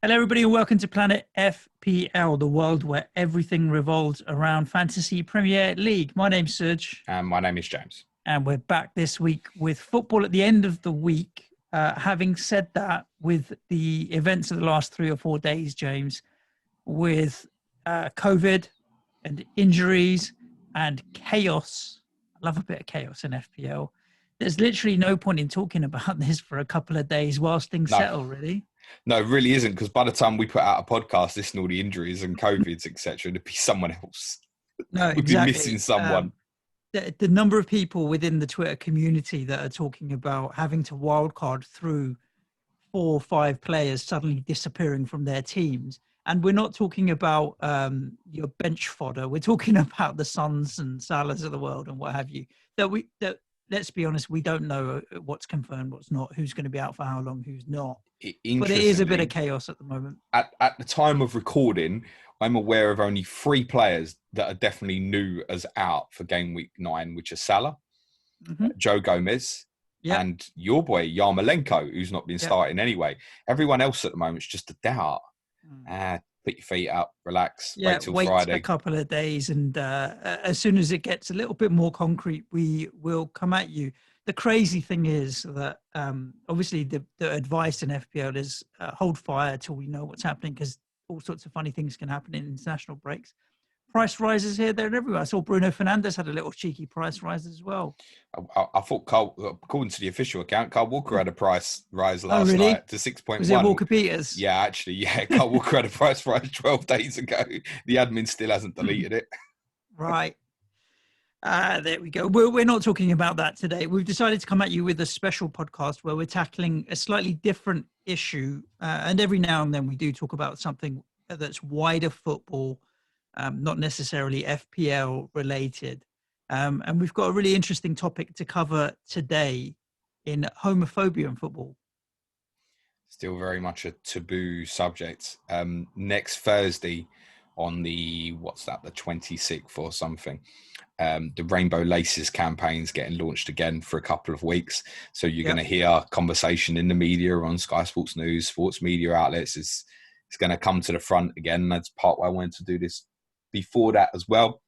Hello, everybody, and welcome to Planet FPL, the world where everything revolves around Fantasy Premier League. My name's Suj, And my name is James. and we're back this week with football at the end of the week. Having said that, with the events of the last 3 or 4 days, James, with COVID and injuries and chaos, I love a bit of chaos in FPL. There's literally no point in talking about this for a couple of days whilst things No, settle, really. no, it really isn't, because by the time we put out a podcast listing all the injuries and COVIDs, etc., it'd be someone else. No, We'd be exactly. missing someone. The number of people within the Twitter community that are talking about having to wildcard through 4 or 5 players suddenly disappearing from their teams. And we're not talking about your bench fodder. We're talking about the Sons and Salahs of the world and what have you. That let's be honest, we don't know what's confirmed, what's not, who's going to be out for how long, who's not. But it is a bit of chaos at the moment. At the time of recording, I'm aware of only 3 players that are definitely new as out for game week 9, which are Salah, Joe Gomez, and your boy Yarmolenko, who's not been starting anyway. Everyone else at the moment is just a doubt. Put your feet up, relax, wait till Friday. A couple of days, and as soon as it gets a little bit more concrete, we will come at you. The crazy thing is that obviously the advice in FPL is hold fire till we know what's happening, because all sorts of funny things can happen in international breaks. Price rises here, there, and everywhere. I saw Bruno Fernandes had a little cheeky price rise as well. I thought according to the official account, Carl Walker had a price rise last night to 6.1. Was it Walker Peters? Yeah, actually, Carl Walker had a price rise 12 days ago. The admin still hasn't deleted it. Right. There we go. We're not talking about that today. We've decided to come at you with a special podcast where we're tackling a slightly different issue. And every now and then we do talk about something that's wider football, not necessarily FPL related. And we've got a really interesting topic to cover today in homophobia in football. Still very much a taboo subject. Next Thursday on the 26th or something, the Rainbow Laces campaign's getting launched again for a couple of weeks. So you're going to hear conversation in the media on Sky Sports News, sports media outlets. It's going to come to the front again. That's part why I wanted to do this before that as well.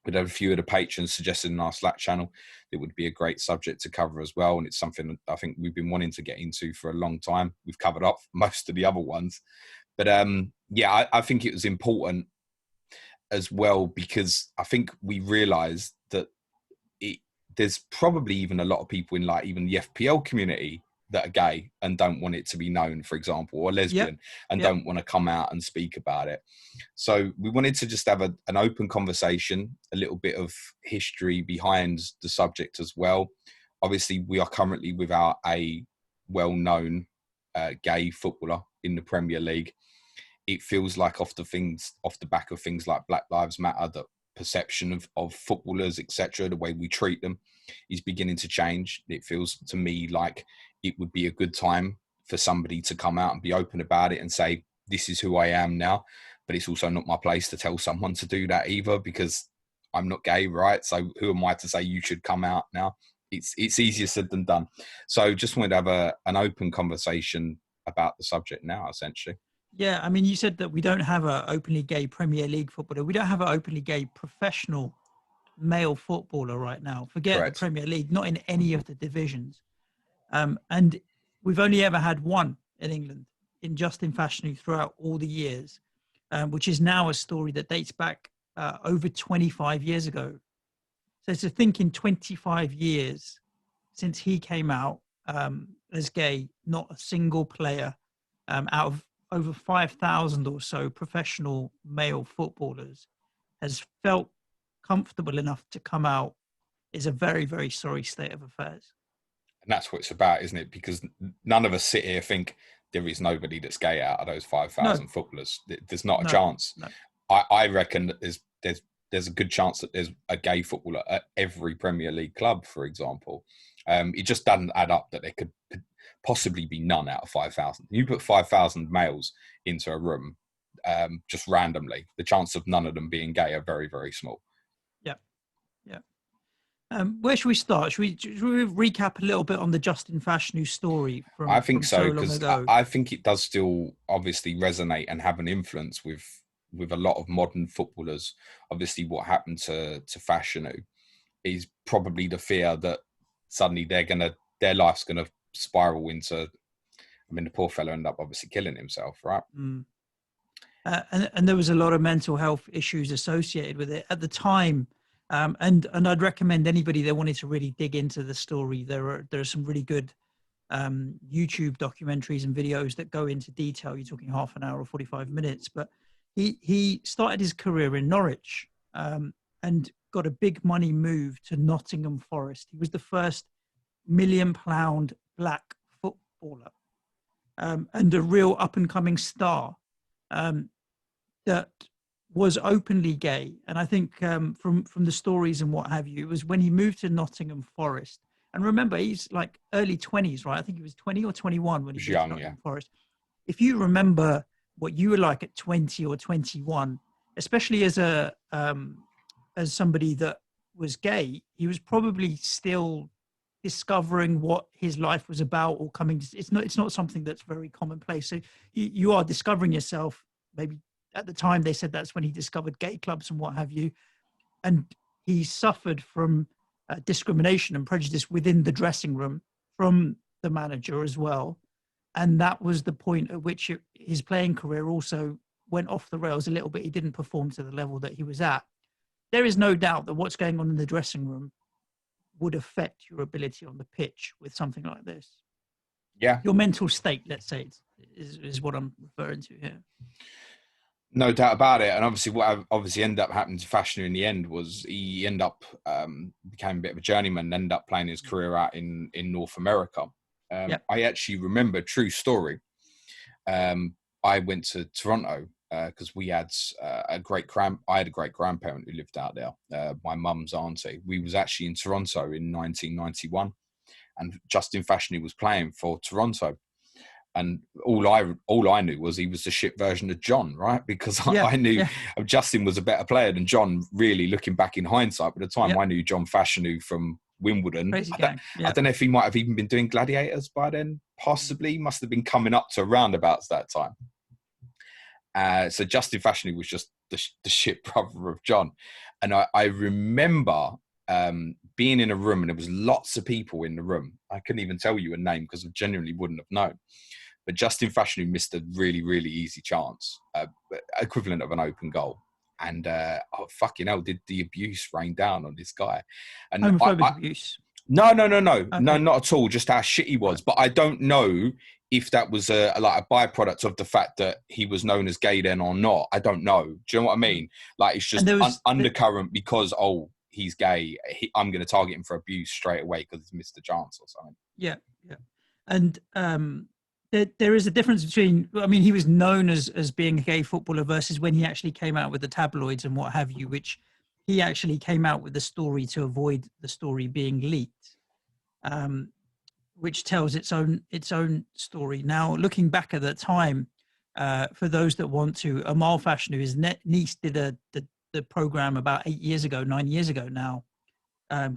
We'd have a few of the patrons suggested in our Slack channel it would be a great subject to cover as well. And it's something that I think we've been wanting to get into for a long time. We've covered up most of the other ones. But I think it was important as well, because I think we realised that there's probably even a lot of people in even the FPL community that are gay and don't want it to be known, for example, or lesbian, and don't want to come out and speak about it. So we wanted to just have an open conversation, a little bit of history behind the subject as well. Obviously, we are currently without a well-known gay footballer in the Premier League. It feels like off the back of things like Black Lives Matter, that perception of footballers, etc., the way we treat them is beginning to change. It feels to me like it would be a good time for somebody to come out and be open about it and say, this is who I am now. But it's also not my place to tell someone to do that either, because I'm not gay, right? So who am I to say you should come out now? It's easier said than done. So just wanted to have an open conversation about the subject now, essentially. Yeah, I mean, you said that we don't have an openly gay Premier League footballer. We don't have an openly gay professional male footballer right now. Forget the Premier League, not in any of the divisions. And we've only ever had one in England, in Justin Fashanu, throughout all the years, which is now a story that dates back over 25 years ago. So to think in 25 years since he came out as gay, not a single player out of over 5,000 or so professional male footballers has felt comfortable enough to come out is a very, very sorry state of affairs. And that's what it's about, isn't it? Because none of us sit here think there is nobody that's gay out of those 5,000 footballers. There's not a chance. No. I reckon that there's a good chance that there's a gay footballer at every Premier League club, for example. It just doesn't add up that there could possibly be none out of 5,000. You put 5,000 males into a room just randomly, the chance of none of them being gay are very, very small. Yeah. Where should we start? Should we recap a little bit on the Justin Fashanu story I from think so so, long because ago? I think it does still obviously resonate and have an influence with a lot of modern footballers. Obviously, what happened to Fashanu is probably the fear that suddenly their life's gonna spiral into. I mean, the poor fellow ended up obviously killing himself, right? Mm. And there was a lot of mental health issues associated with it at the time. And I'd recommend anybody that wanted to really dig into the story. There are some really good YouTube documentaries and videos that go into detail. You're talking half an hour or 45 minutes, but he started his career in Norwich and got a big money move to Nottingham Forest. He was the first £1 million black footballer and a real up and coming star. That was openly gay. And I think from the stories and what have you, it was when he moved to Nottingham Forest. And remember, he's like early 20s, right? I think he was 20 or 21 when he moved Young, to Nottingham yeah. Forest. If you remember what you were like at 20 or 21, especially as somebody that was gay, he was probably still discovering what his life was about or coming. It's not something that's very commonplace. So you are discovering yourself. Maybe at the time they said that's when he discovered gay clubs and what have you. And he suffered from discrimination and prejudice within the dressing room from the manager as well. And that was the point at which his playing career also went off the rails a little bit. He didn't perform to the level that he was at. There is no doubt that what's going on in the dressing room would affect your ability on the pitch with something like this. Yeah. Your mental state, let's say, is what I'm referring to here. No doubt about it. And obviously what obviously ended up happening to Fashanu in the end was he ended up became a bit of a journeyman, ended up playing his career out in North America. Yep. I actually remember, true story. I went to Toronto because we had I had a great grandparent who lived out there, my mum's auntie. We was actually in Toronto in 1991, and Justin Fashanu was playing for Toronto. And all I knew was he was the shit version of John, right? Because I knew Justin was a better player than John, really, looking back in hindsight. But at the time, I knew John Fashanu from Wimbledon. I don't know if he might have even been doing Gladiators by then. Possibly. Must have been coming up to roundabouts that time. So Justin Fashanu was just the shit brother of John. And I remember being in a room, and there was lots of people in the room. I couldn't even tell you a name because I genuinely wouldn't have known. But Justin Fashanu missed a really, really easy chance, equivalent of an open goal. And fucking hell, did the abuse rain down on this guy? And homophobic abuse? No, okay. No, not at all. Just how shit he was. But I don't know if that was a byproduct of the fact that he was known as gay then or not. I don't know. Do you know what I mean? Like, it's just undercurrent because, he's gay. I'm going to target him for abuse straight away because he's missed a chance or something. Yeah. And there is a difference between, I mean, he was known as being a gay footballer versus when he actually came out with the tabloids and what have you, which he actually came out with the story to avoid the story being leaked, which tells its own story. Now, looking back at the time, for those that want to, Amal Fashanu, his niece, did the program about 9 years ago now,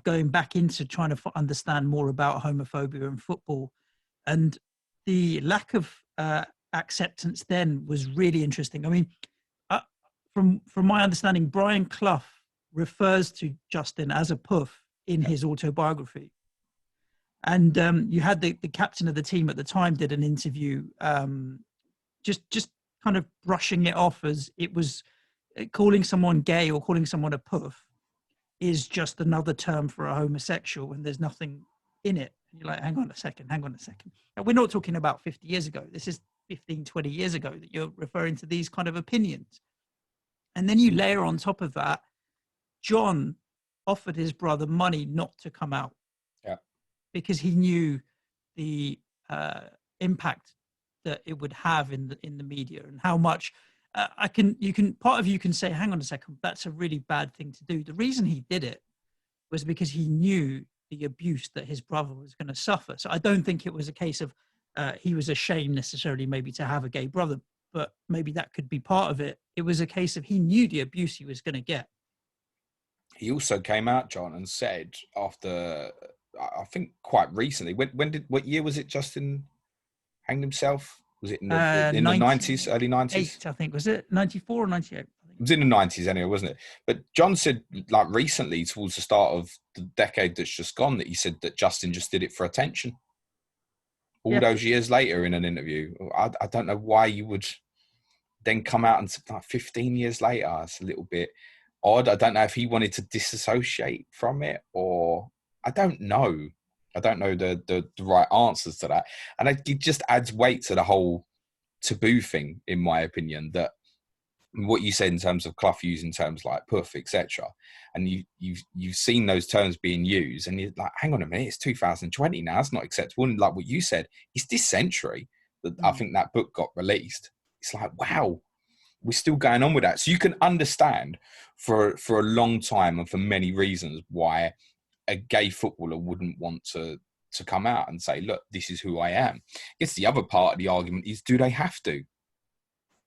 going back into trying to understand more about homophobia in football. And the lack of acceptance then was really interesting. I mean, from my understanding, Brian Clough refers to Justin as a puff in his autobiography. And you had the captain of the team at the time did an interview, just kind of brushing it off as it was calling someone gay or calling someone a puff is just another term for a homosexual, and there's nothing in it. And you're like, hang on a second. Now, we're not talking about 50 years ago. This is 15, 20 years ago that you're referring to these kind of opinions. And then you layer on top of that, John offered his brother money not to come out. Yeah. Because he knew the impact that it would have in the media and how much part of you can say, hang on a second, that's a really bad thing to do. The reason he did it was because he knew the abuse that his brother was going to suffer. So I don't think it was a case of he was ashamed necessarily maybe to have a gay brother, but maybe that could be part of it. It was a case of he knew the abuse he was going to get. he also came out, John, and said after, I think quite recently, what year was it Justin hanged himself? Was it in the 90s, early 90s? I think, was it 94 or 98? It was in the 90s anyway, wasn't it? But John said, like, recently, towards the start of the decade that's just gone, that he said that Justin just did it for attention. All those years later in an interview. I don't know why you would then come out and, like, 15 years later, it's a little bit odd. I don't know if he wanted to disassociate from it, or I don't know. I don't know the right answers to that. And it just adds weight to the whole taboo thing, in my opinion, that what you said in terms of Clough using terms like puff, etc., and you've seen those terms being used, and you're like, hang on a minute, it's 2020 now, it's not acceptable. And like what you said, it's this century that I think that book got released. It's like, wow, we're still going on with that. So you can understand for a long time and for many reasons why a gay footballer wouldn't want to come out and say, look, this is who I am. I guess the other part of the argument is, do they have to?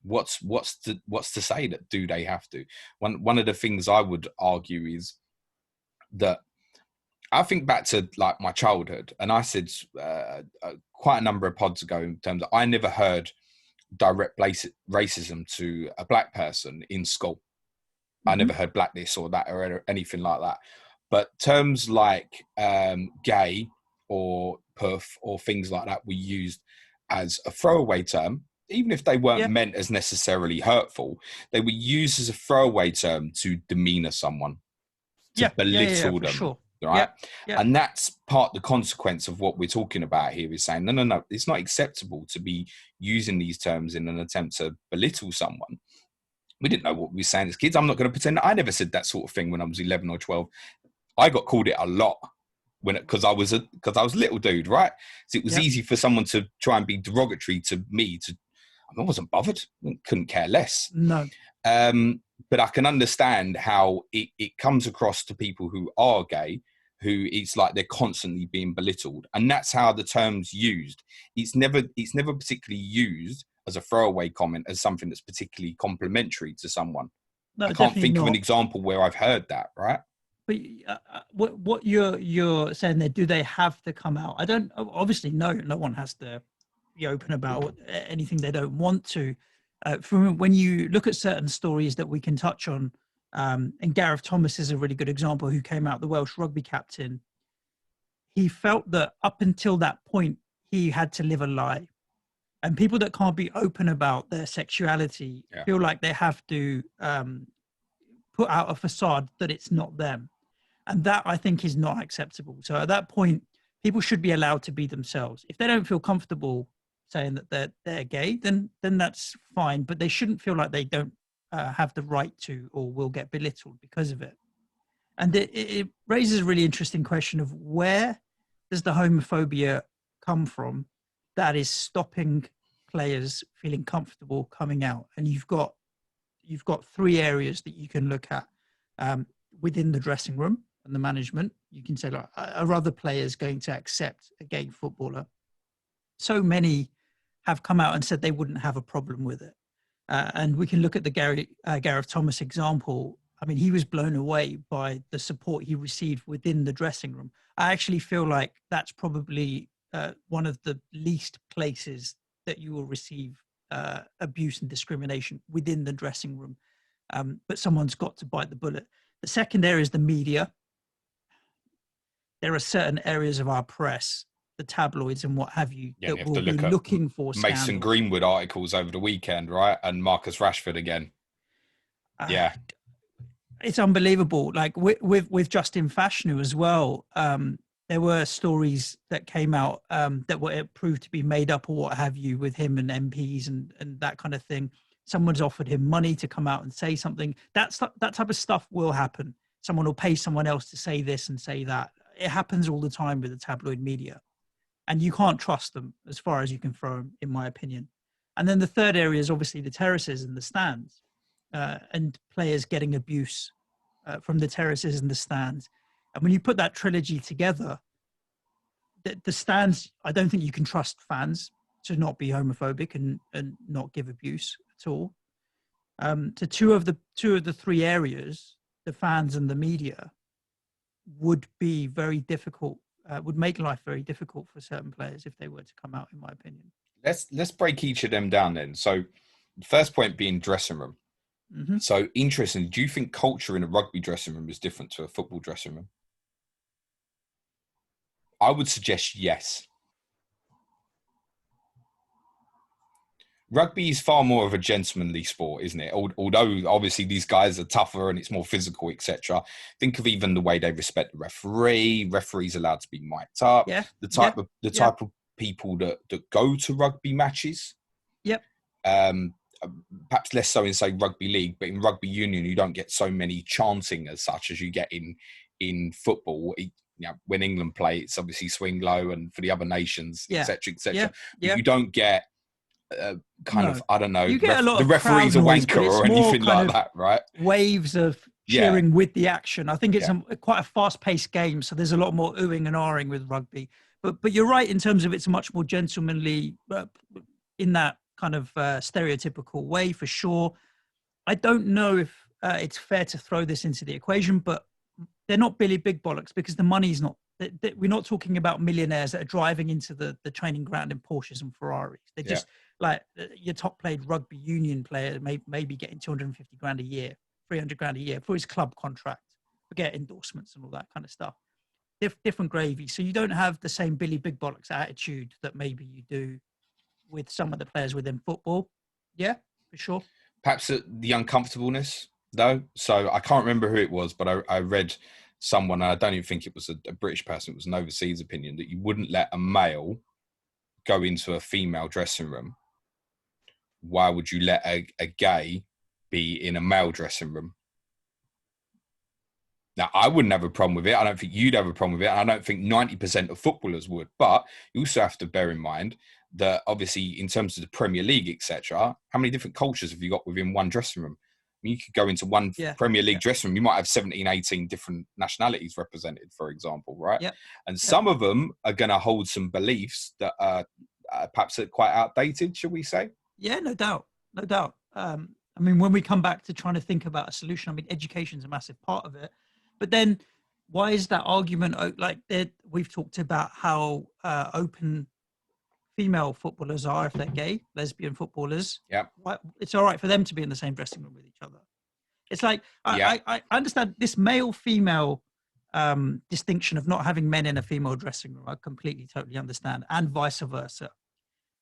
What's to say that do they have to? One of the things I would argue is that I think back to, like, my childhood, and I said quite a number of pods ago, in terms of, I never heard direct racism to a black person in school. I never heard black this or that or anything like that. But terms like gay or puff or things like that were used as a throwaway term. Even if they weren't meant as necessarily hurtful, they were used as a throwaway term to demeanor someone, to belittle them, sure. right? And that's the consequence of what we're talking about here, is saying, no, it's not acceptable to be using these terms in an attempt to belittle someone. We didn't know what we were saying as kids. I'm not going to pretend I never said that sort of thing when I was 11 or 12. I got called it a lot because I was a little dude, right? So it was easy for someone to try and be derogatory to me. I wasn't bothered. Couldn't care less. No. But I can understand how it comes across to people who are gay, who it's like they're constantly being belittled. And that's how the term's used. It's never particularly used as a throwaway comment, as something that's particularly complimentary to someone. No, I can't think of an example where I've heard that, right? But what you're saying there, do they have to come out? I don't, obviously, no one has to be open about anything they don't want to. From when you look at certain stories that we can touch on, and Gareth Thomas is a really good example, who came out, the Welsh rugby captain. He felt that up until that point, he had to live a lie. And people that can't be open about their sexuality feel like they have to put out a facade that it's not them. And that, I think, is not acceptable. So at that point, people should be allowed to be themselves. If they don't feel comfortable saying that they're gay, then that's fine. But they shouldn't feel like they don't have the right to, or will get belittled because of it. And it raises a really interesting question of, where does the homophobia come from that is stopping players feeling comfortable coming out? And you've got three areas that you can look at within the dressing room and the management. You can say, like, are other players going to accept a gay footballer? So many have come out and said they wouldn't have a problem with it. And we can look at the Gareth Thomas example. I mean, he was blown away by the support he received within the dressing room. I actually feel like that's probably one of the least places that you will receive abuse and discrimination, within the dressing room. But someone's got to bite the bullet. The second area is the media. There are certain areas of our press, the tabloids and what have you, that will be looking for scandal. Mason Greenwood articles over the weekend, right? And Marcus Rashford again. It's unbelievable. Like with Justin Fashanu as well. There were stories that came out that were proved to be made up or what have you, with him and MPs and that kind of thing. Someone's offered him money to come out and say something. That type of stuff will happen. Someone will pay someone else to say this and say that. It happens all the time with the tabloid media. And you can't trust them as far as you can throw them, in my opinion. And then the third area is obviously the terraces and the stands, and players getting abuse from the terraces and the stands. And when you put that trilogy together, the stands, I don't think you can trust fans to not be homophobic and not give abuse at all. So two of the three areas, the fans and the media would be very difficult, would make life very difficult for certain players if they were to come out, in my opinion. Let's break each of them down then. So the first point being dressing room. Mm-hmm. So interesting. Do you think culture in a rugby dressing room is different to a football dressing room? I would suggest yes. Rugby is far more of a gentlemanly sport, isn't it? Although obviously these guys are tougher and it's more physical, etc. Think of even the way they respect the referee. Referees allowed to be mic'd up. Yeah. The type of people that go to rugby matches. Yep. Perhaps less so in, say, rugby league, but in rugby union, you don't get so many chanting as such as you get in football. When England play, it's obviously swing low, and for the other nations, etc., etc. Yeah. But you don't get I don't know. You get a lot the of referee's a noise, wanker or anything like that, right? Waves of cheering with the action. I think it's quite a fast-paced game, so there's a lot more oohing and ahhing with rugby. But you're right in terms of it's a much more gentlemanly, in that kind of stereotypical way, for sure. I don't know if it's fair to throw this into the equation, but they're not Billy Big Bollocks because the money's not. We're not talking about millionaires that are driving into the training ground in Porsches and Ferraris. They're just like your top paid rugby union player, maybe getting 250 grand a year, 300 grand a year for his club contract. Forget endorsements and all that kind of stuff. Different gravy. So you don't have the same Billy Big Bollocks attitude that maybe you do with some of the players within football. Yeah, for sure. Perhaps the uncomfortableness, though. So I can't remember who it was, but I read someone, I don't even think it was a British person, it was an overseas opinion, that you wouldn't let a male go into a female dressing room. Why would you let a gay be in a male dressing room? Now, I wouldn't have a problem with it. I don't think you'd have a problem with it. I don't think 90% of footballers would. But you also have to bear in mind that obviously in terms of the Premier League, etc., how many different cultures have you got within one dressing room? I mean, you could go into one Premier League dressing room. You might have 17, 18 different nationalities represented, for example, right? Yep. And some of them are going to hold some beliefs that are perhaps quite outdated, shall we say? Yeah, no doubt. No doubt. I mean, when we come back to trying to think about a solution, I mean, education's a massive part of it. But then why is that argument, like we've talked about how open female footballers are if they're gay, lesbian footballers. Yeah. It's all right for them to be in the same dressing room with each other. It's like, I understand this male-female distinction of not having men in a female dressing room. I completely, totally understand, and vice versa.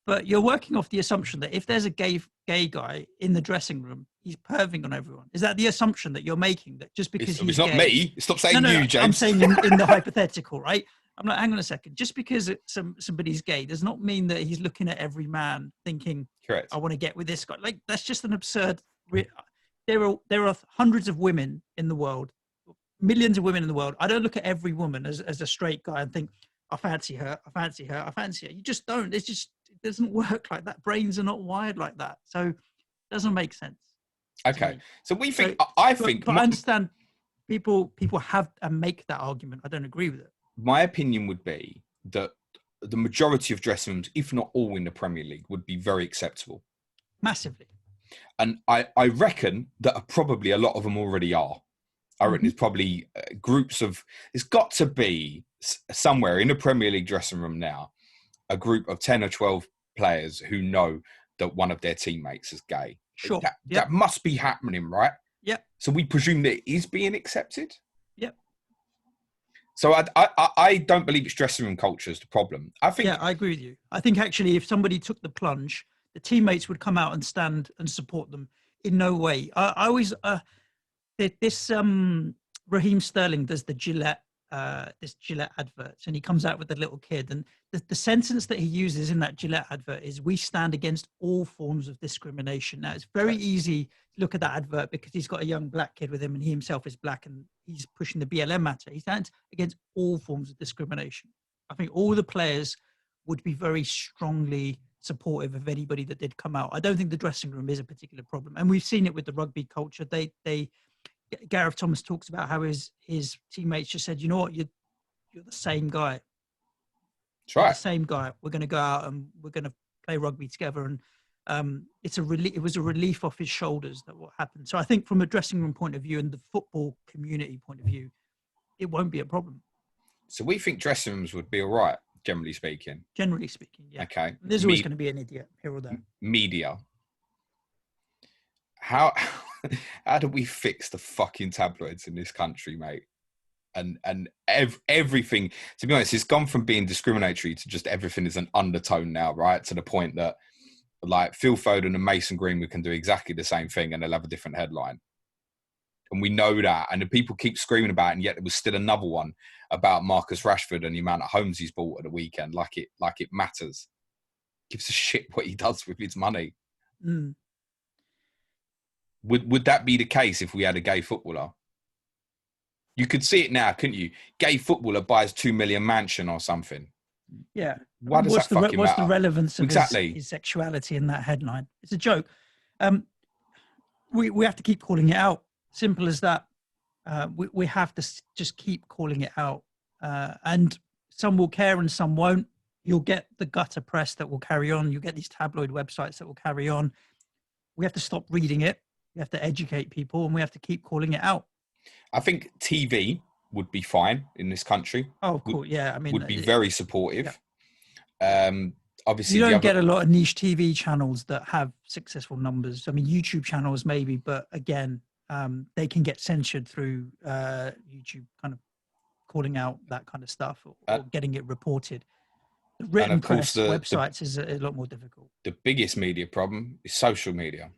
But you're working off the assumption that if there's a gay guy in the dressing room, he's perving on everyone. Is that the assumption that you're making? That just because he's not gay, me. Stop saying you, James. I'm saying in the hypothetical, right? I'm like, hang on a second. Just because somebody's gay does not mean that he's looking at every man thinking, correct, I want to get with this guy. Like, that's just an absurd. There are hundreds of women in the world, millions of women in the world. I don't look at every woman as a straight guy and think, I fancy her. You just don't. It doesn't work like that. Brains are not wired like that. So it doesn't make sense. Okay. So we think, I think. But I understand people have and make that argument. I don't agree with it. My opinion would be that the majority of dressing rooms, if not all in the Premier League, would be very acceptable. Massively. And I reckon that probably a lot of them already are. I reckon there's probably groups of, there's got to be somewhere in the Premier League dressing room now, a group of 10 or 12 players who know that one of their teammates is gay. Sure. That must be happening, right? Yep. So we presume that it is being accepted? Yep. So I don't believe it's dressing room culture is the problem. I think. Yeah, I agree with you. I think actually if somebody took the plunge, the teammates would come out and stand and support them. In no way. I always... Raheem Sterling does the Gillette adverts, and he comes out with the little kid, and the sentence that he uses in that Gillette advert is, "We stand against all forms of discrimination." Now, it's very easy to look at that advert because he's got a young black kid with him, and he himself is black, and he's pushing the BLM matter. He stands against all forms of discrimination. I think all the players would be very strongly supportive of anybody that did come out. I don't think the dressing room is a particular problem, and we've seen it with the rugby culture. Gareth Thomas talks about how his teammates just said, you know what, you're the same guy. That's right. You're the same guy. We're going to go out and we're going to play rugby together. And it was a relief off his shoulders that what happened. So I think from a dressing room point of view and the football community point of view, it won't be a problem. So we think dressing rooms would be all right, generally speaking. Generally speaking, yeah. Okay. There's always going to be an idiot here or there. Media. How do we fix the fucking tabloids in this country, mate? And everything, to be honest, it's gone from being discriminatory to just everything is an undertone now, right? To the point that like Phil Foden and Mason Greenwood can do exactly the same thing and they'll have a different headline. And we know that. And the people keep screaming about it, and yet there was still another one about Marcus Rashford and the amount of homes he's bought at the weekend, like it matters. Gives a shit what he does with his money. Mm. Would that be the case if we had a gay footballer? You could see it now, couldn't you? Gay footballer buys 2 million mansion or something. Yeah. Why does that fucking what's matter? the relevance of exactly his sexuality in that headline? It's a joke. We have to keep calling it out. Simple as that. We have to just keep calling it out. And some will care and some won't. You'll get the gutter press that will carry on. You'll get these tabloid websites that will carry on. We have to stop reading it. We have to educate people, and we have to keep calling it out. I think TV would be fine in this country. Oh, cool. Yeah. I mean, would be very supportive. Yeah. Obviously, you don't get a lot of niche TV channels that have successful numbers. I mean, YouTube channels maybe, but again, they can get censored through YouTube kind of calling out that kind of stuff or getting it reported. The written press websites is a lot more difficult. The biggest media problem is social media.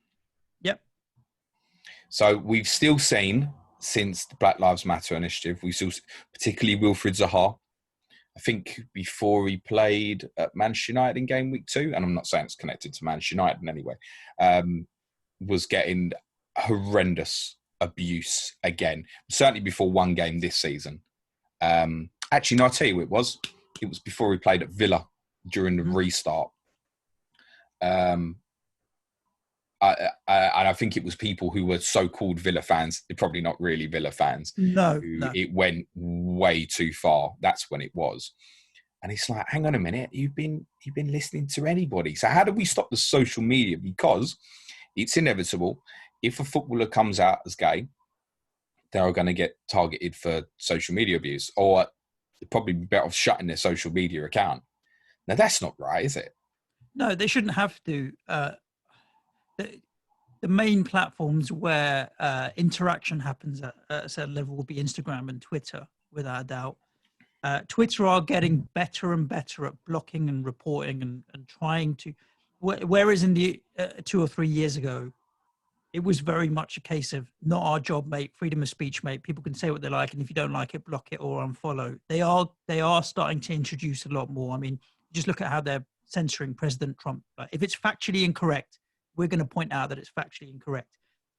Yep. So we've still seen, since the Black Lives Matter initiative, we saw particularly Wilfried Zaha, I think before he played at Manchester United in game week 2, and I'm not saying it's connected to Manchester United in any way, was getting horrendous abuse again, certainly before one game this season. Actually, no, I'll tell you who it was. It was before he played at Villa during the restart. And I think it was people who were so-called Villa fans. They're probably not really Villa fans. No. It went way too far. That's when it was. And it's like, hang on a minute, you've been listening to anybody. So how do we stop the social media? Because it's inevitable. If a footballer comes out as gay, they are going to get targeted for social media abuse, or they'd probably be better off shutting their social media account. Now, that's not right, is it? No, they shouldn't have to. The main platforms where interaction happens at a certain level will be Instagram and Twitter, without a doubt. Twitter are getting better and better at blocking and reporting and trying to, whereas in the 2 or 3 years ago, it was very much a case of not our job, mate, freedom of speech, mate. People can say what they like, and if you don't like it, block it or unfollow. They are starting to introduce a lot more. I mean, just look at how they're censoring President Trump. If it's factually incorrect, we're going to point out that it's factually incorrect.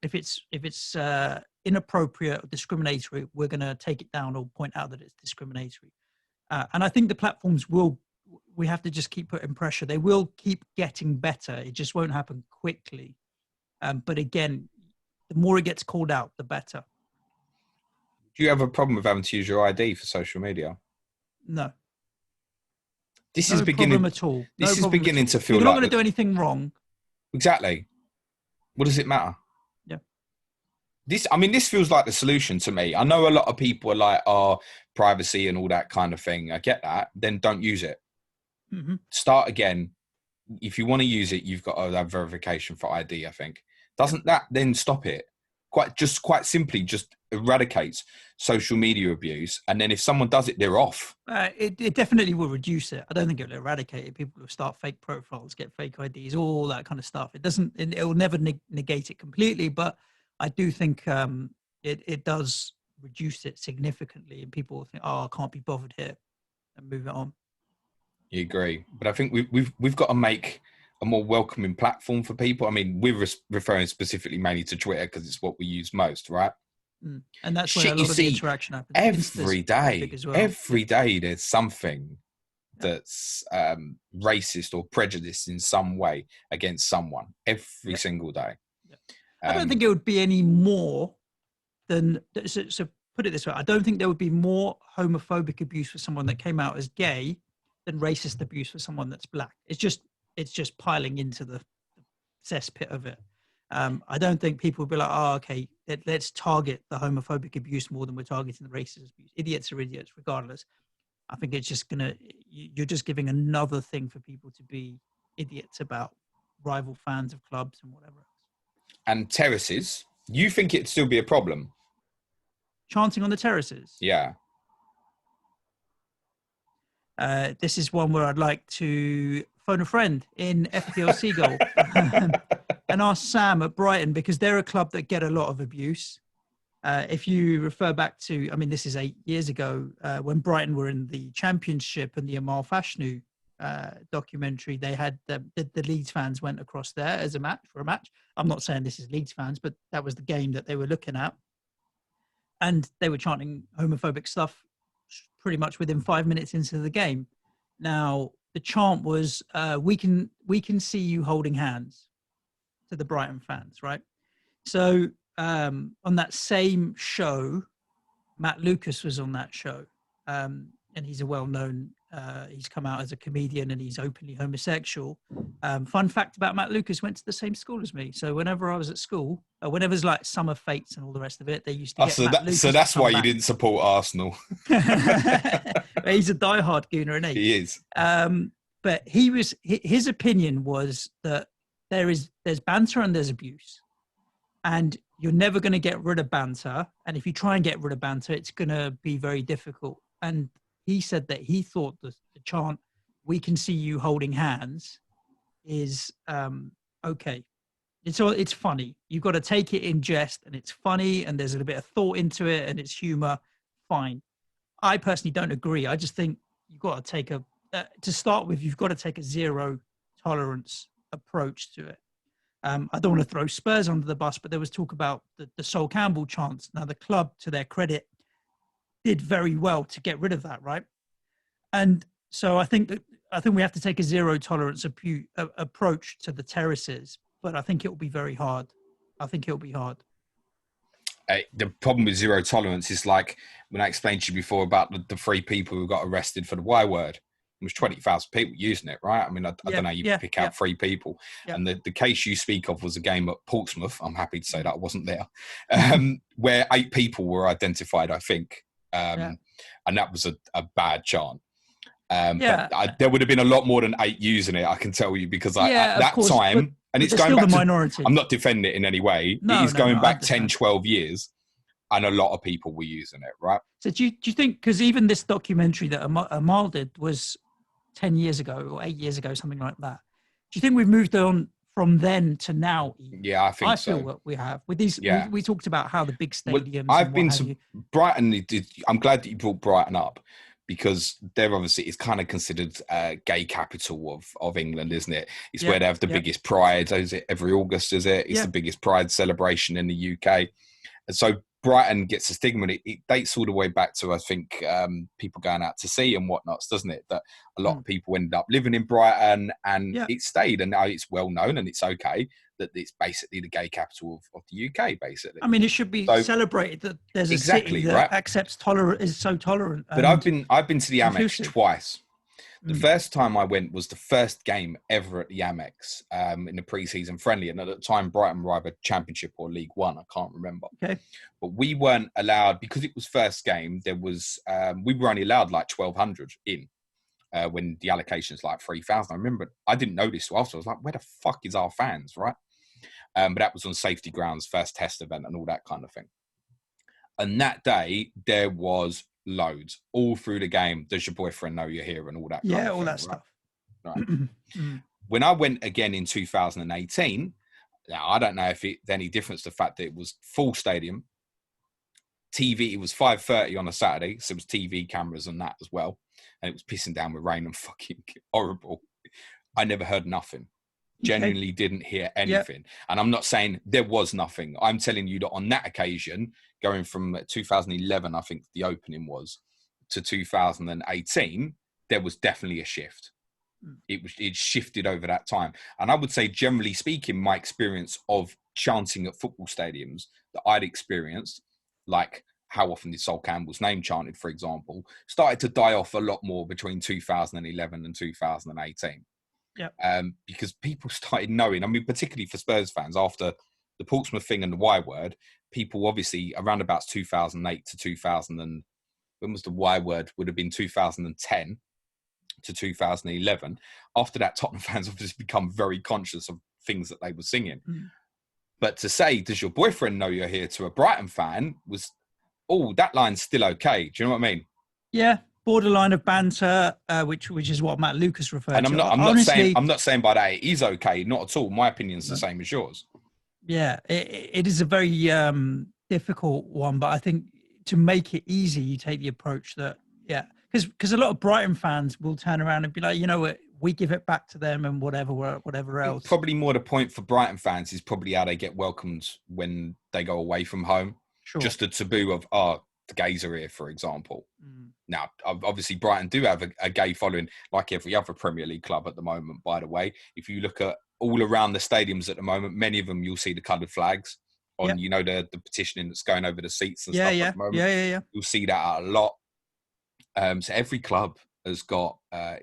If it's inappropriate or discriminatory, we're going to take it down or point out that it's discriminatory. And I think the platforms we have to just keep putting pressure. They will keep getting better. It just won't happen quickly. But again, the more it gets called out, the better. Do you have a problem with having to use your ID for social media? No. This no is beginning problem at all. This is beginning to feel You're like not going to do anything wrong. Exactly. What does it matter? Yeah. This feels like the solution to me. I know a lot of people are like, oh, privacy and all that kind of thing. I get that. Then don't use it. Mm-hmm. Start again. If you want to use it, you've got to have verification for ID, I think. Doesn't that then stop it? Quite simply, just eradicates social media abuse. And then if someone does it, they're off. It definitely will reduce it. I don't think it'll eradicate it. People will start fake profiles, get fake IDs, all that kind of stuff. It will never negate it completely, but I do think it does reduce it significantly. And people will think, oh, I can't be bothered here, and move it on. You agree. But I think we've got to make a more welcoming platform for people. I mean, we're referring specifically mainly to Twitter because it's what we use most, right? And that's where a lot of the interaction happens. Every day. Well. Every day there's something that's racist or prejudiced in some way against someone. Every single day. Yeah. I don't think it would be any more than... So put it this way. I don't think there would be more homophobic abuse for someone that came out as gay than racist abuse for someone that's black. It's just piling into the cesspit of it. I don't think people will be like, oh, okay, let's target the homophobic abuse more than we're targeting the racist abuse. Idiots are idiots, regardless. I think it's just you're just giving another thing for people to be idiots about rival fans of clubs and whatever else. And terraces, you think it'd still be a problem? Chanting on the terraces? Yeah. This is one where I'd like to phone a friend in FPL Seagull and ask Sam at Brighton, because they're a club that get a lot of abuse. If you refer back to, I mean, this is 8 years ago, when Brighton were in the Championship and the Amal Fashnu documentary, they had the Leeds fans went across there as a match. I'm not saying this is Leeds fans, but that was the game that they were looking at. And they were chanting homophobic stuff pretty much within 5 minutes into the game. Now, the chant was, we can see you holding hands, to the Brighton fans, right? So on that same show, Matt Lucas was on that show. And he's a well-known, he's come out as a comedian and he's openly homosexual. Fun fact about Matt Lucas, went to the same school as me. So whenever I was at school, whenever there's like summer fates and all the rest of it, they used to get Lucas. So that's why you didn't support Arsenal. He's a diehard Gooner, isn't he? He is. But his opinion was that there's banter and there's abuse. And you're never going to get rid of banter. And if you try and get rid of banter, it's going to be very difficult. And he said that he thought the chant, we can see you holding hands, is okay. It's funny. You've got to take it in jest, and it's funny, and there's a little bit of thought into it, and it's humor. Fine. I personally don't agree. I just think you've got to take to start with, you've got to take a zero tolerance approach to it. I don't want to throw Spurs under the bus, but there was talk about the Sol Campbell chants. Now, the club, to their credit, did very well to get rid of that, right? And so I think we have to take a zero tolerance approach to the terraces, but I think it will be very hard. The problem with zero tolerance is like when I explained to you before about the 3 people who got arrested for the Y word. There was 20,000 people using it, right? I mean, I don't know, you pick out 3 people. Yeah. And the case you speak of was a game at Portsmouth. I'm happy to say that I wasn't there, where 8 people were identified, I think. And that was a bad chant. But there would have been a lot more than 8 using it, I can tell you, because at that time, and it's going back to, minority. I'm not defending it in any way. It is going back 10, 12 years. And a lot of people were using it, right? So do you think, because even this documentary that Amal did was 10 years ago or 8 years ago, something like that. Do you think we've moved on from then to now? Yeah, I feel what we have with these. We talked about how the big stadiums. Well, I've been to Brighton. I'm glad that you brought Brighton up, because they're obviously, it's kind of considered gay capital of England, isn't it? It's where they have the biggest pride. Is it every August? Is it? It's the biggest pride celebration in the UK. And so Brighton gets a stigma. It dates all the way back to, I think, people going out to sea and whatnots, doesn't it? That a lot of people ended up living in Brighton, and it stayed. And now it's well known, and it's okay that it's basically the gay capital of the UK, basically. I mean, it should be celebrated that there's a city that accepts is so tolerant. But I've been to the Amex twice. The first time I went was the first game ever at the Amex in the pre-season friendly. And at the time, Brighton were either Championship or League One. I can't remember. Okay. But we weren't allowed, because it was first game, there was, we were only allowed like 1,200 in when the allocation's like 3,000. I remember, I didn't know this after. I was like, where the fuck is our fans, right? But that was on safety grounds, first test event and all that kind of thing. And that day, there was loads all through the game. Does your boyfriend know you're here and all that kind of all thing, that stuff, right? When I went again in 2018, now I don't know if it's any difference, the fact that it was full stadium TV. It was 5:30 on a Saturday, so it was TV cameras and that as well, and it was pissing down with rain and fucking horrible. I never heard nothing. Genuinely didn't hear anything. And I'm not saying there was nothing. I'm telling you that on that occasion, going from 2011, I think the opening was, to 2018, there was definitely a shift. It shifted over that time. And I would say, generally speaking, my experience of chanting at football stadiums that I'd experienced, like how often did Sol Campbell's name chanted, for example, started to die off a lot more between 2011 and 2018. Yeah. Because people started knowing, I mean, particularly for Spurs fans, after the Portsmouth thing and the Y word, people obviously around about 2008 to 2000, and when was the Y word? Would have been 2010 to 2011. After that, Tottenham fans have just become very conscious of things that they were singing. But to say, does your boyfriend know you're here, to a Brighton fan was, oh, that line's still okay. Do you know what I mean? Yeah, borderline of banter, which is what Matt Lucas referred and to. I'm Honestly, not saying by that it is okay, not at all. My opinion's the same as yours. Yeah, it is a very difficult one, but I think to make it easy, you take the approach that, because a lot of Brighton fans will turn around and be like, you know what, we give it back to them and whatever else. Probably more the point for Brighton fans is probably how they get welcomed when they go away from home. Sure. Just the taboo of, the gays are here, for example. Now, obviously, Brighton do have a gay following, like every other Premier League club at the moment, by the way. If you look at all around the stadiums at the moment, many of them you'll see the coloured flags on, the petitioning that's going over the seats and stuff at the moment. Yeah. You'll see that a lot. So every club has got,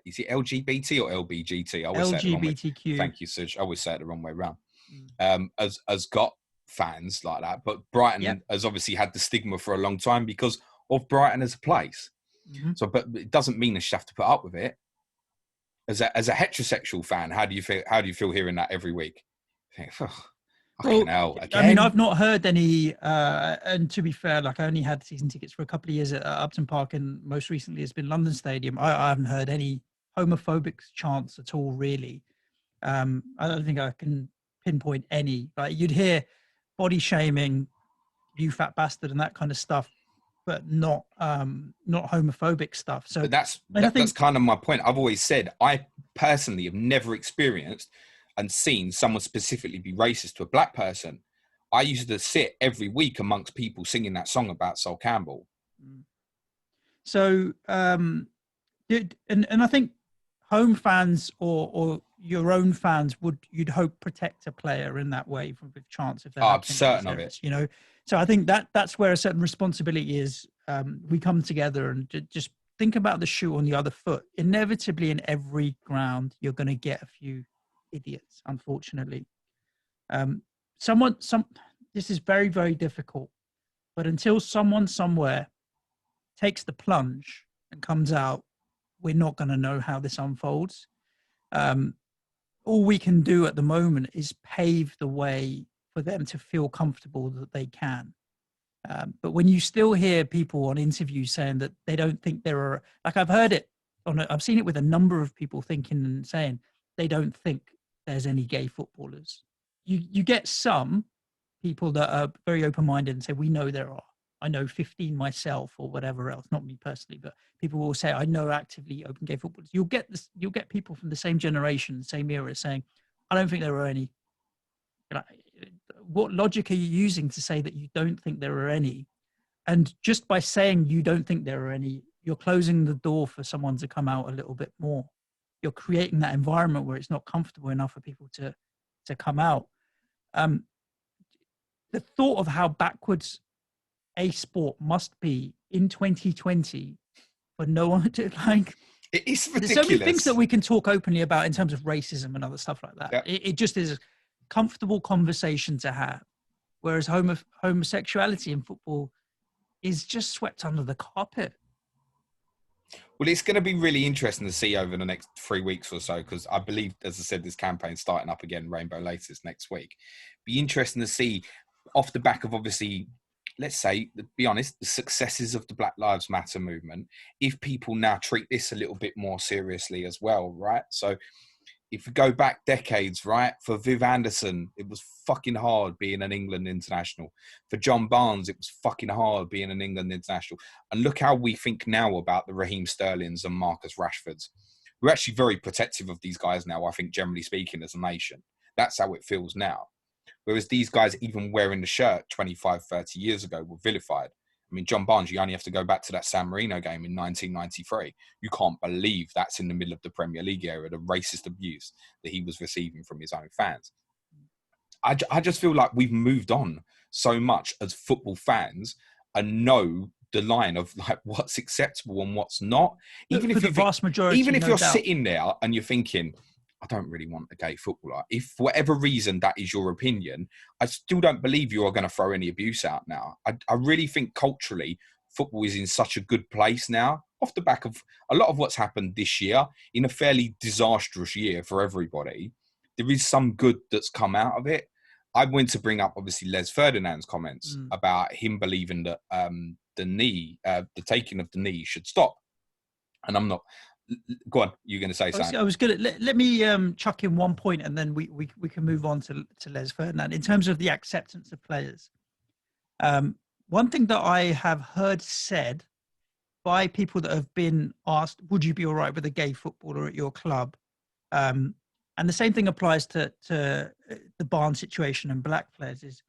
is it LGBT or LBGT? I always say it the wrong way. LGBTQ. Thank you, Suj. I always say it the wrong way around. Has got fans like that, but Brighton has obviously had the stigma for a long time because of Brighton as a place. So, but it doesn't mean that you have to put up with it. As a heterosexual fan, how do you feel hearing that every week? You think, hell, again? I mean, I've not heard any, and to be fair, like I only had season tickets for a couple of years at Upton Park, and most recently it's been London Stadium. I haven't heard any homophobic chants at all, really. I don't think I can pinpoint any. Like you'd hear body shaming, you fat bastard, and that kind of stuff, but not homophobic stuff. So but that's kind of my point. I've always said I personally have never experienced and seen someone specifically be racist to a black person. I used to sit every week amongst people singing that song about Sol Campbell. So, and I think home fans or your own fans you'd hope protect a player in that way with chance if they're I'm certain of it. So I think that's where a certain responsibility is. We come together and just think about the shoe on the other foot. Inevitably, in every ground, you're going to get a few idiots, unfortunately. This is very, very difficult, but until someone somewhere takes the plunge and comes out, we're not going to know how this unfolds. All we can do at the moment is pave the way for them to feel comfortable that they can. But when you still hear people on interviews saying that they don't think there are, like I've seen it with a number of people thinking and saying they don't think there's any gay footballers. You get some people that are very open-minded and say, we know there are. I know 15 myself or whatever else, not me personally, but people will say, I know actively open gay footballers. You'll get people from the same generation, same era saying, I don't think there are any. Like, what logic are you using to say that you don't think there are any? And just by saying you don't think there are any, you're closing the door for someone to come out a little bit more. You're creating that environment where it's not comfortable enough for people to come out. The thought of how backwards a sport must be in 2020 for no one to like. It's ridiculous. There's so many things that we can talk openly about in terms of racism and other stuff like that. Yeah. It just is a comfortable conversation to have, whereas homosexuality in football is just swept under the carpet. Well, it's going to be really interesting to see over the next 3 weeks or so, because I believe, as I said, this campaign's starting up again, Rainbow Laces, next week. Be interesting to see, off the back of, obviously, let's say, be honest, the successes of the Black Lives Matter movement, if people now treat this a little bit more seriously as well, right? So if we go back decades, right, for Viv Anderson, it was fucking hard being an England international. For John Barnes, it was fucking hard being an England international. And look how we think now about the Raheem Sterlings and Marcus Rashfords. We're actually very protective of these guys now, I think, generally speaking, as a nation. That's how it feels now. Whereas these guys, even wearing the shirt 25, 30 years ago, were vilified. I mean, John Barnes, you only have to go back to that San Marino game in 1993. You can't believe that's in the middle of the Premier League era, the racist abuse that he was receiving from his own fans. I just feel like we've moved on so much as football fans and know the line of like what's acceptable and what's not. Even if the vast majority, even if you're sitting there and you're thinking, I don't really want a gay footballer. If for whatever reason that is your opinion, I still don't believe you are going to throw any abuse out now. I really think culturally, football is in such a good place now, off the back of a lot of what's happened this year, in a fairly disastrous year for everybody. There is some good that's come out of it. I went to bring up, obviously, Les Ferdinand's comments about him believing that the taking of the knee should stop. And I'm not... Go on, you're going to say something. I was going to let me chuck in one point, and then we can move on to Les Ferdinand in terms of the acceptance of players. One thing that I have heard said by people that have been asked, "Would you be all right with a gay footballer at your club?" And the same thing applies to the Barnes situation and black players. Is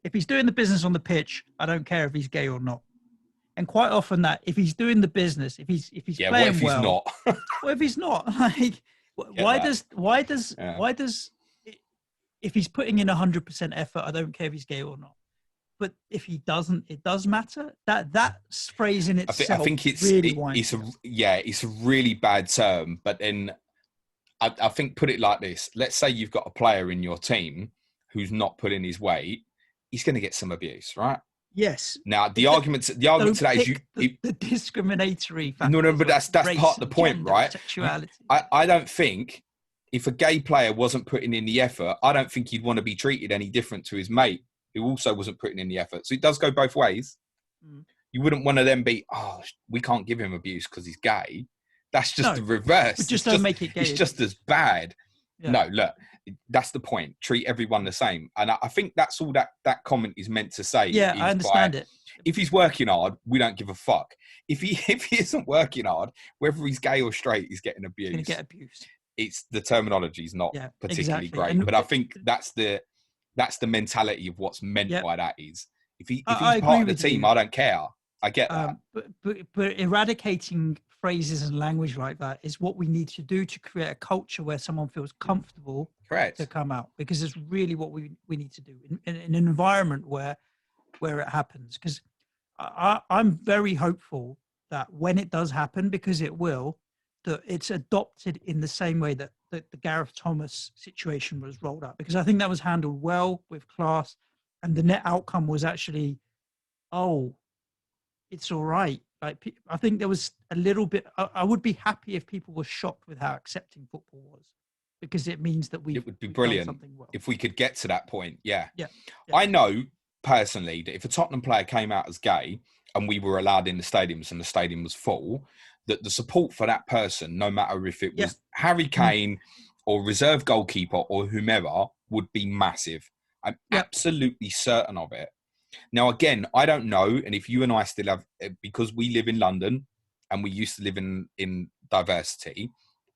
if he's doing the business on the pitch, I don't care if he's gay or not. And quite often that if he's doing the business, if he's playing what if well, he's not? what if he's not? Like, why does if he's putting in 100% effort, I don't care if he's gay or not. But if he doesn't, it does matter. That phrase in itself, I think it's a really bad term. But then I think put it like this: let's say you've got a player in your team who's not pulling his weight, he's going to get some abuse, right? Yes. Now the argument to that is the discriminatory factors. No, but that's race part of the point, gender, right? Sexuality. I don't think if a gay player wasn't putting in the effort, I don't think he'd want to be treated any different to his mate who also wasn't putting in the effort. So it does go both ways. You wouldn't want to then be, we can't give him abuse because he's gay. That's just the reverse. But just don't make it gay. It's just as bad. Yeah. No, look, that's the point. Treat everyone the same. And I think that's all that comment is meant to say. Yeah, I understand it. If he's working hard, we don't give a fuck. If he isn't working hard, whether he's gay or straight, he's getting abused. He's going to get abused. It's the terminology is not particularly great. And but I think that's the mentality of what's meant by that is if he's part of the team, I don't care. I get that. But eradicating phrases and language like that is what we need to do to create a culture where someone feels comfortable to come out, because it's really what we need to do in an environment where it happens. Because I'm very hopeful that when it does happen, because it will, that it's adopted in the same way that the Gareth Thomas situation was rolled out, because I think that was handled well with class, and the net outcome was actually, it's all right. Like, I think there was a little bit. I would be happy if people were shocked with how accepting football was, because it means that it would be brilliant if we could get to that point. Yeah. I know personally that if a Tottenham player came out as gay and we were allowed in the stadiums and the stadium was full, that the support for that person, no matter if it was Harry Kane or reserve goalkeeper or whomever, would be massive. I'm absolutely certain of it. Now, again, I don't know, and if you and I still have, because we live in London and we used to live in diversity,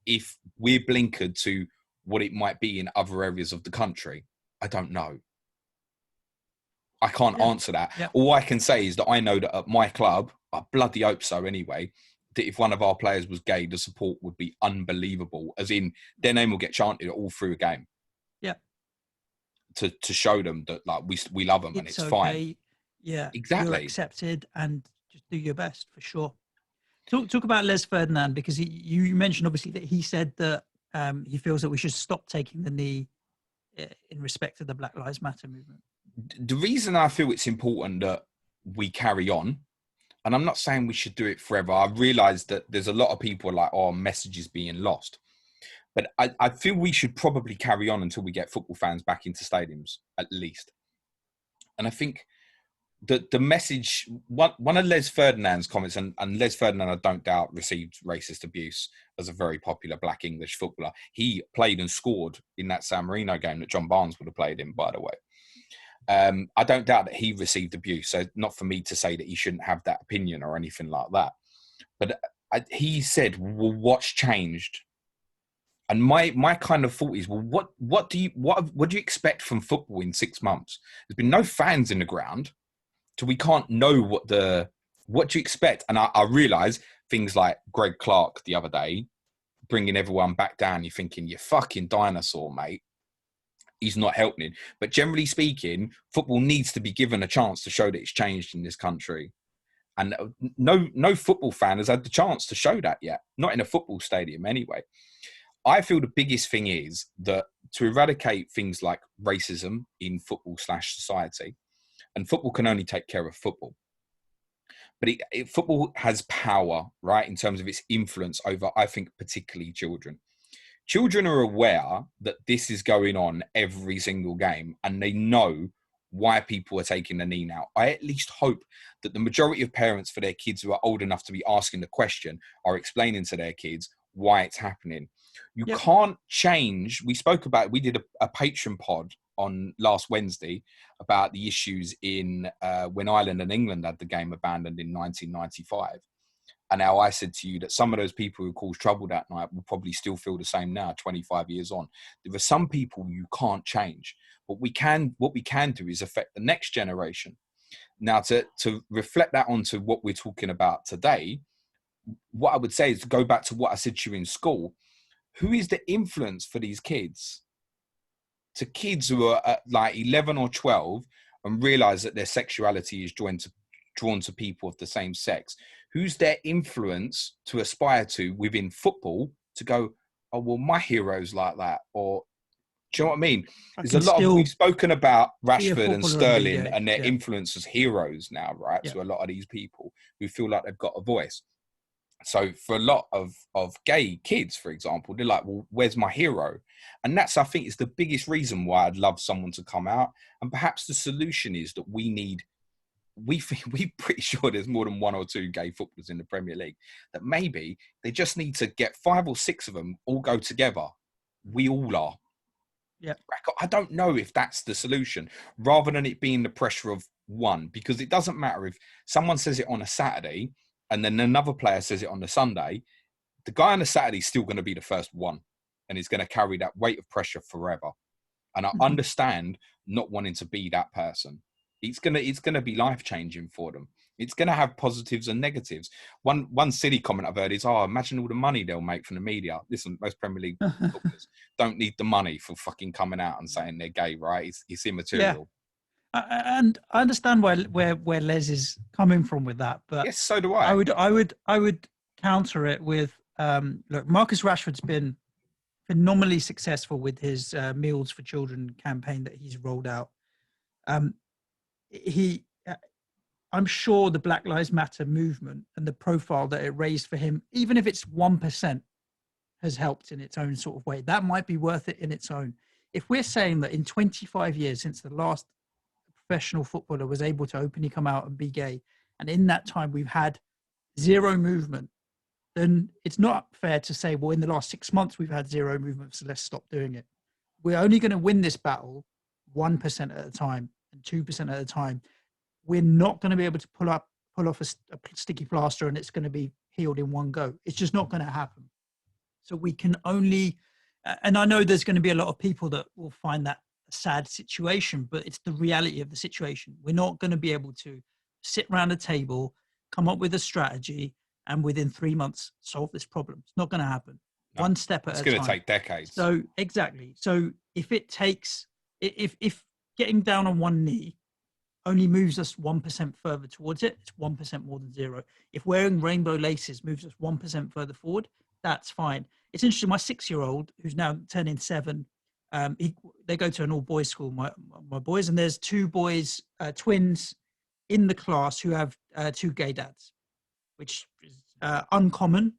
if we're blinkered to what it might be in other areas of the country, I don't know. I can't answer that. Yeah. All I can say is that I know that at my club, I bloody hope so anyway, that if one of our players was gay, the support would be unbelievable, as in their name will get chanted all through a game. Yeah. To show them that like we love them and it's okay. Fine. Yeah, exactly. You're accepted, and just do your best for sure. Talk about Les Ferdinand, because you mentioned obviously that he said that he feels that we should stop taking the knee in respect to the Black Lives Matter movement. The reason I feel it's important that we carry on, and I'm not saying we should do it forever. I realise that there's a lot of people like, messages being lost. But I feel we should probably carry on until we get football fans back into stadiums, at least. And I think the message, one of Les Ferdinand's comments, and Les Ferdinand, I don't doubt, received racist abuse as a very popular black English footballer. He played and scored in that San Marino game that John Barnes would have played in, by the way. I don't doubt that he received abuse. So not for me to say that he shouldn't have that opinion or anything like that. But he said, well, what's changed? And my kind of thought is, well, what do you expect from football in 6 months? There's been no fans in the ground, so we can't know what do you expect? And I realise things like Greg Clark the other day, bringing everyone back down. You're thinking, you fucking dinosaur, mate. He's not helping. But generally speaking, football needs to be given a chance to show that it's changed in this country. And no football fan has had the chance to show that yet. Not in a football stadium anyway. I feel the biggest thing is that to eradicate things like racism in football/society, and football can only take care of football, but football has power, right, in terms of its influence over, I think, particularly children. Children are aware that this is going on every single game, and they know why people are taking the knee now. I at least hope that the majority of parents for their kids who are old enough to be asking the question are explaining to their kids why it's happening. You can't change. We did a Patreon pod on last Wednesday about the issues in when Ireland and England had the game abandoned in 1995. And now I said to you that some of those people who caused trouble that night will probably still feel the same now, 25 years on. There are some people you can't change. What we can do is affect the next generation. Now, to reflect that onto what we're talking about today, what I would say is to go back to what I said to you in school. Who is the influence for these kids? To kids who are at like 11 or 12 and realize that their sexuality is drawn to people of the same sex. Who's their influence to aspire to within football to go, oh, well, my hero's like that? Or do you know what I mean? There's a lot of, we've spoken about Rashford and Sterling and their influence as heroes now, right? To a lot of these people who feel like they've got a voice. So for a lot of gay kids, for example, they're like, well, where's my hero? And that's, I think, is the biggest reason why I'd love someone to come out. And perhaps the solution is that we're pretty sure there's more than one or two gay footballers in the Premier League, that maybe they just need to get 5 or 6 of them all go together. We all are. Yeah. I don't know if that's the solution, rather than it being the pressure of one, because it doesn't matter if someone says it on a Saturday and then another player says it on the Sunday. The guy on the Saturday is still going to be the first one, and he's going to carry that weight of pressure forever. And I understand not wanting to be that person. It's gonna be life-changing for them. It's gonna have positives and negatives. One silly comment I've heard is, "Oh, imagine all the money they'll make from the media." Listen, most Premier League footballers don't need the money for fucking coming out and saying they're gay, right? It's immaterial. Yeah. And I understand where Les is coming from with that, but yes, so do I. I would counter it with look, Marcus Rashford's been phenomenally successful with his Meals for Children campaign that he's rolled out. I'm sure the Black Lives Matter movement and the profile that it raised for him, even if it's 1%, has helped in its own sort of way. That might be worth it in its own. If we're saying that in 25 years since the last professional footballer was able to openly come out and be gay, and in that time we've had zero movement, then it's not fair to say, well, in the last 6 months we've had zero movement, so let's stop doing it. We're only going to win this battle 1% at a time and 2% at a time. We're not going to be able to pull off a sticky plaster and it's going to be healed in one go. It's just not going to happen. So we can only, and I know there's going to be a lot of people that will find that a sad situation, but it's the reality of the situation. We're not going to be able to sit around a table, come up with a strategy, and within 3 months solve this problem. It's not going to happen. No, one step at a time. It's going to take decades. So exactly. So if getting down on one knee only moves us 1% further towards it, it's 1% more than zero. If wearing rainbow laces moves us 1% further forward, that's fine. It's interesting. My 6-year-old, who's now turning 7, they go to an all-boys school, my boys, and there's 2 boys, twins in the class who have 2 gay dads, which is uncommon.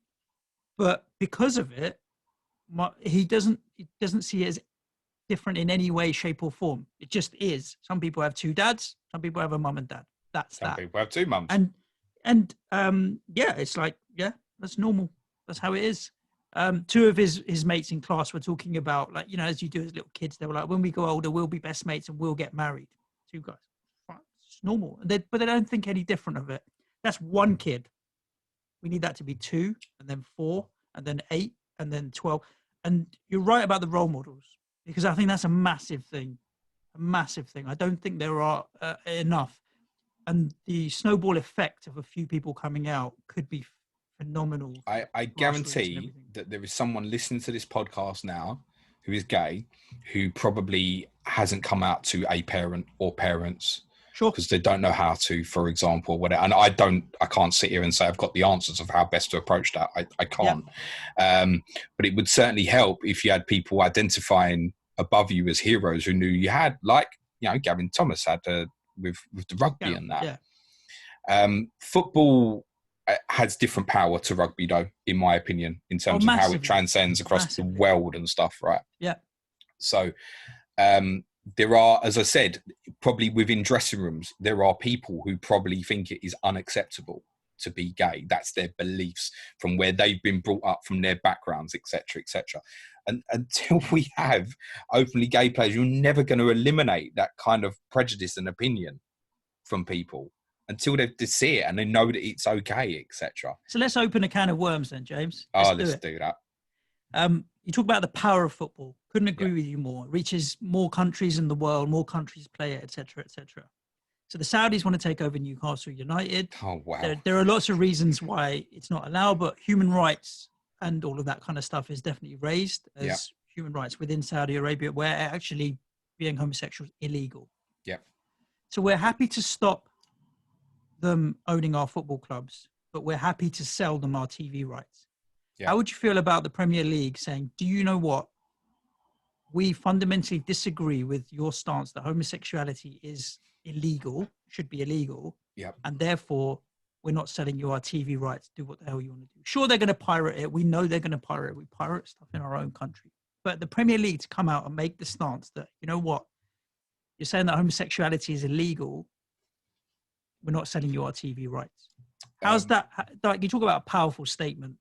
But because of it, he doesn't see it as different in any way, shape, or form. It just is. Some people have 2 dads. Some people have a mum and dad. Some people have 2 mums. And yeah, it's like, yeah, that's normal. That's how it is. 2 of his mates in class were talking about, like, as you do as little kids, they were like, when we go older, we'll be best mates and we'll get married. 2 guys. It's normal. But they don't think any different of it. That's 1 kid. We need that to be 2, and then 4, and then 8, and then 12. And you're right about the role models, because I think that's a massive thing. I don't think there are enough. And the snowball effect of a few people coming out could be phenomenal. I guarantee that there is someone listening to this podcast now who is gay, who probably hasn't come out to a parent or parents Sure. Because they don't know how to, for example, whatever. And I can't sit here and say I've got the answers of how best to approach that. I can't. But it would certainly help if you had people identifying above you as heroes who knew you had, like, Gavin Thomas had with the rugby and that. Football has different power to rugby, though, in my opinion, in terms of how it transcends across the world and stuff, right? Yeah. So there are, as I said, probably within dressing rooms, there are people who probably think it is unacceptable to be gay. That's their beliefs from where they've been brought up, from their backgrounds, etc., etc. And until we have openly gay players, you're never going to eliminate that kind of prejudice and opinion from people until they see it and they know that it's okay, etc. So let's open a can of worms then, James. Let's do that. You talk about the power of football. Couldn't agree with you more. It reaches more countries in the world, more countries play it, etc., etc. So the Saudis want to take over Newcastle United. Oh, wow. There are lots of reasons why it's not allowed, but human rights and all of that kind of stuff is definitely raised as human rights within Saudi Arabia, where actually being homosexual is illegal. Yeah. So we're happy to stop them owning our football clubs, but we're happy to sell them our TV rights. Yeah. How would you feel about the Premier League saying, do you know what? We fundamentally disagree with your stance that homosexuality is illegal, should be illegal, and therefore we're not selling you our TV rights. Do what the hell you want to do. Sure, they're going to pirate it. We know they're going to pirate it. We pirate stuff in our own country. But the Premier League to come out and make the stance that, you know what? You're saying that homosexuality is illegal. We're not selling you our TV rights. How's that? Like, you talk about a powerful statement.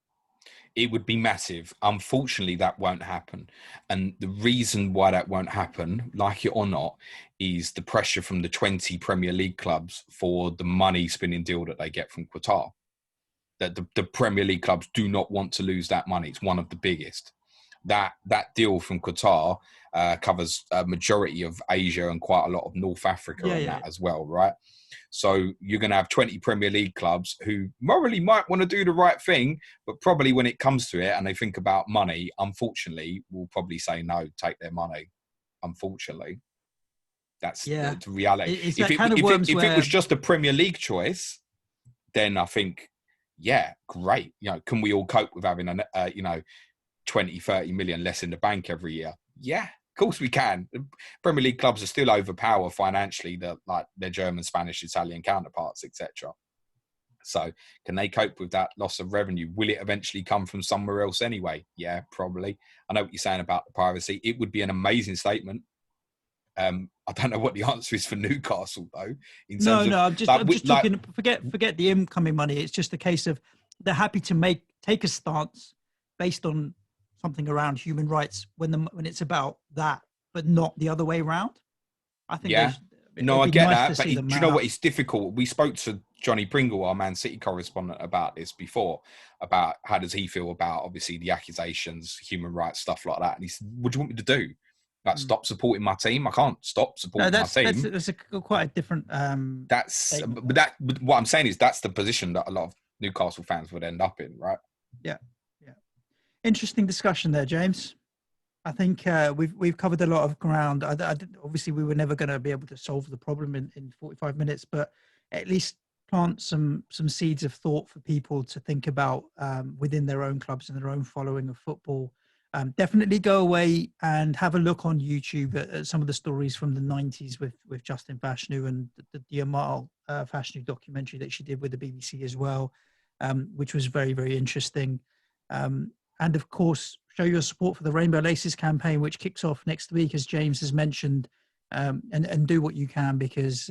It would be massive. Unfortunately, that won't happen. And the reason why that won't happen, like it or not, is the pressure from the 20 Premier League clubs for the money spinning deal that they get from Qatar. That the Premier League clubs do not want to lose that money. It's one of the biggest. That deal from Qatar covers a majority of Asia and quite a lot of North Africa as well, right? So you're going to have 20 Premier League clubs who morally might want to do the right thing, but probably when it comes to it and they think about money, unfortunately, will probably say no, take their money. Unfortunately, that's the reality. If it was just a Premier League choice, then I think, great. Can we all cope with having 20, 30 million less in the bank every year? Yeah. Of course we can. The Premier League clubs are still overpowered financially, like their German, Spanish, Italian counterparts, etc. So can they cope with that loss of revenue? Will it eventually come from somewhere else anyway? Yeah, probably. I know what you're saying about the privacy. It would be an amazing statement. I don't know what the answer is for Newcastle though. I'm just talking. Forget the incoming money. It's just a case of they're happy to take a stance based on something around human rights when it's about that, but not the other way around. I think. I get that. But do you know what? It's difficult. We spoke to Johnny Pringle, our Man City correspondent, about this before, about how does he feel about obviously the accusations, human rights, stuff like that. And he said, "What do you want me to do? Like stop supporting my team? I can't stop supporting my team." That's quite a different. But what I'm saying is that's the position that a lot of Newcastle fans would end up in, right? Yeah. Interesting discussion there, James. I think we've covered a lot of ground. Obviously, we were never going to be able to solve the problem in 45 minutes, but at least plant some seeds of thought for people to think about within their own clubs and their own following of football. Definitely go away and have a look on YouTube at some of the stories from the 90s with Justin Fashanu and the Amal Fashanu documentary that she did with the BBC as well, which was very, very interesting. And of course, show your support for the Rainbow Laces campaign, which kicks off next week, as James has mentioned, and do what you can, because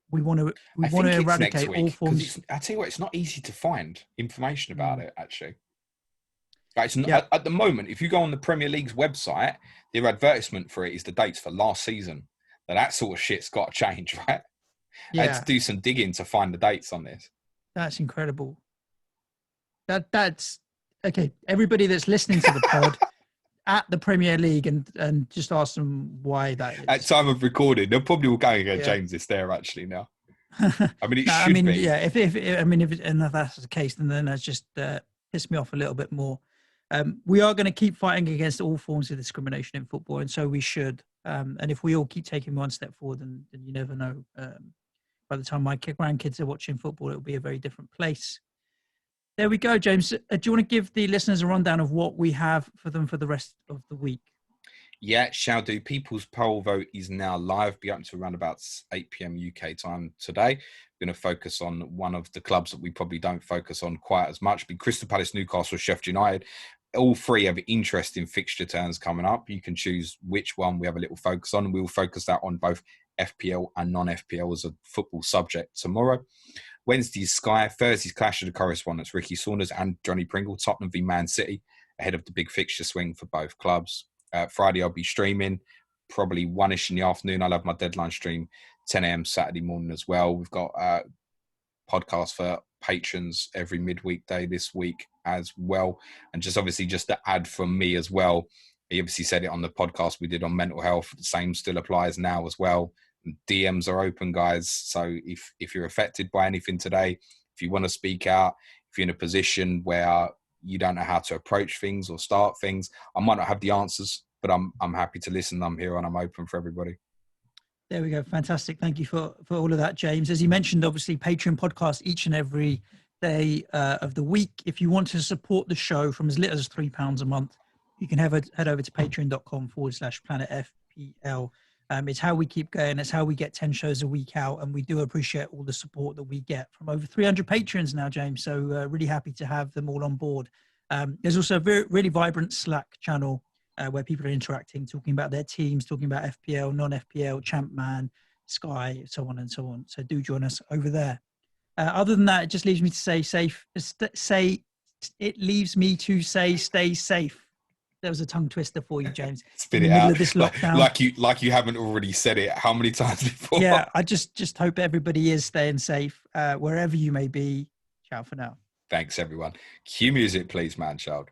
we want to eradicate all forms. I tell you what, it's not easy to find information about it, actually. At the moment, if you go on the Premier League's website, their advertisement for it is the dates for last season. Now, that sort of shit's got to change, right? I had to do some digging to find the dates on this. That's incredible. That's okay. Everybody that's listening to the pod at the Premier League and just ask them why that is. At time of recording, they'll probably all go and go, James, it's there actually now. I mean, should be. Yeah. If that's the case, then that's just pissed me off a little bit more. We are going to keep fighting against all forms of discrimination in football, and so we should. And if we all keep taking one step forward, then you never know by the time my grandkids are watching football, it'll be a very different place. There we go, James. Do you want to give the listeners a rundown of what we have for them for the rest of the week? Yeah, shall do. People's poll vote is now live. Be up to around about 8 p.m. UK time today. We're going to focus on one of the clubs that we probably don't focus on quite as much. Be Crystal Palace, Newcastle, Sheffield United. All three have interesting fixture turns coming up. You can choose which one we have a little focus on. We'll focus that on both FPL and non-FPL as a football subject tomorrow. Wednesday's Sky. Thursday's Clash of the Correspondents. Ricky Saunders and Johnny Pringle. Tottenham v Man City ahead of the big fixture swing for both clubs. Friday, I'll be streaming, probably 1ish in the afternoon. I'll have my deadline stream 10 a.m. Saturday morning as well. We've got a podcast for patrons every midweek day this week as well. And just obviously just to add from me as well, he obviously said it on the podcast we did on mental health. The same still applies now as well. DMs are open, guys. So if you're affected by anything today, if you want to speak out, if you're in a position where you don't know how to approach things or start things, I might not have the answers, but I'm happy to listen. I'm here and I'm open for everybody. There we go. Fantastic. Thank you for all of that, James. As you mentioned, obviously, Patreon podcast each and every day of the week. If you want to support the show from as little as £3 a month, you can head over to patreon.com/planetfpl. It's how we keep going. It's how we get 10 shows a week out. And we do appreciate all the support that we get from over 300 patrons now, James. So really happy to have them all on board. There's also a really vibrant Slack channel where people are interacting, talking about their teams, talking about FPL, non-FPL, Champman, Sky, so on and so on. So do join us over there. Other than that, it just leaves me to say stay safe. There was a tongue twister for you, James. Spit it out. Of this lockdown. Like you haven't already said it. How many times before? Yeah, I just hope everybody is staying safe wherever you may be. Ciao for now. Thanks, everyone. Cue music, please, man child.